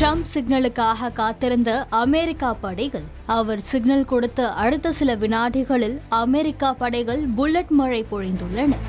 Trump சிக்னலுக்காக காத்திருந்த America படைகள் அவர் signal கொடுத்த அடுத்த சில வினாடிகளில் அமெரிக்கா படைகள் புல்லட் மழை பொழிந்துள்ளன.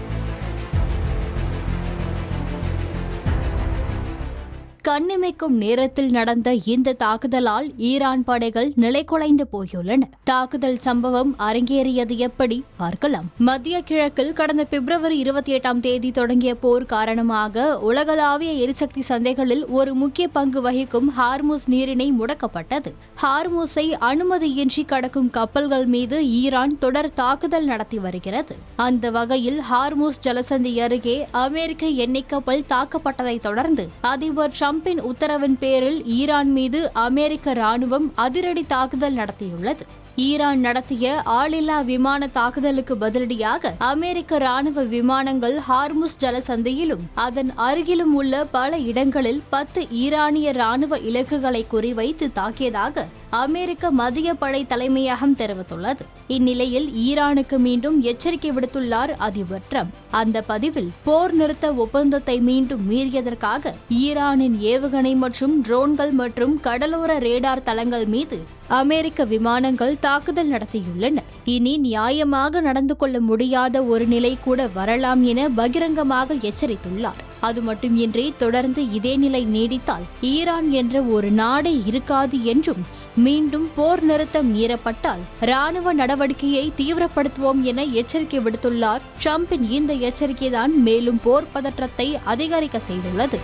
கண்ணிமைக்கும் நேரத்தில் நடந்த இந்த தாக்குதலால் ஈரான் படைகள் நிலைகுலைந்து போயுள்ளன. தாக்குதல் சம்பவம் அரங்கேறியது எப்படி பார்க்கலாம். மத்திய கிழக்கில் கடந்த பிப்ரவரி 28 தொடங்கிய போர் காரணமாக உலகளாவிய எரிசக்தி சந்தைகளில் ஒரு முக்கிய பங்கு வகிக்கும் ஹார்முஸ் நீரிணை முடக்கப்பட்டது. ஹார்முஸை அனுமதியின்றி கடக்கும் கப்பல்கள் மீது ஈரான் தொடர் தாக்குதல் நடத்தி வருகிறது. அந்த வகையில் ஹார்முஸ் ஜலசந்தி அருகே அமெரிக்க எண்ணெய் கப்பல் தாக்கப்பட்டதை தொடர்ந்து அதிபர் ட்ரம்பின் உத்தரவின் பேரில் ஈரான் மீது அமெரிக்க ராணுவம் அதிரடி தாக்குதல் நடத்தியுள்ளது. ஈரான் நடத்திய ஆளில்லா விமான தாக்குதலுக்கு பதிலடியாக அமெரிக்க ராணுவ விமானங்கள் ஹார்முஸ் ஜலசந்தியிலும் அதன் அருகிலும் உள்ள பல இடங்களில் 10 ஈரானிய ராணுவ இலக்குகளை குறிவைத்து தாக்கியதாக அமெரிக்க மத்திய படை தலைமையகம் தெரிவித்துள்ளது. இந்நிலையில் ஈரானுக்கு மீண்டும் எச்சரிக்கை விடுத்துள்ளார் அதிபர் ட்ரம்ப். அந்த பதிவில் போர் நிறுத்த ஒப்பந்தத்தை மீண்டும் மீறியதற்காக ஈரானின் ஏவுகணை மற்றும் ட்ரோன்கள் மற்றும் கடலோர ரேடார் தளங்கள் மீது அமெரிக்க விமானங்கள் தாக்குதல் நடத்தியுள்ளன. இனி நியாயமாக நடந்து கொள்ள முடியாத ஒரு நிலை கூட வரலாம் என பகிரங்கமாக எச்சரித்துள்ளார். அது மட்டுமின்றி தொடர்ந்து இதே நிலை நீடித்தால் ஈரான் என்ற ஒரு நாடே இருக்காது என்றும், மீண்டும் போர் நிறுத்தம் மீறப்பட்டால் ராணுவ நடவடிக்கையை தீவிரப்படுத்துவோம் என எச்சரிக்கை விடுத்துள்ளார். ட்ரம்பின் இந்த எச்சரிக்கைதான் மேலும் போர் பதற்றத்தை அதிகரிக்க செய்துள்ளது.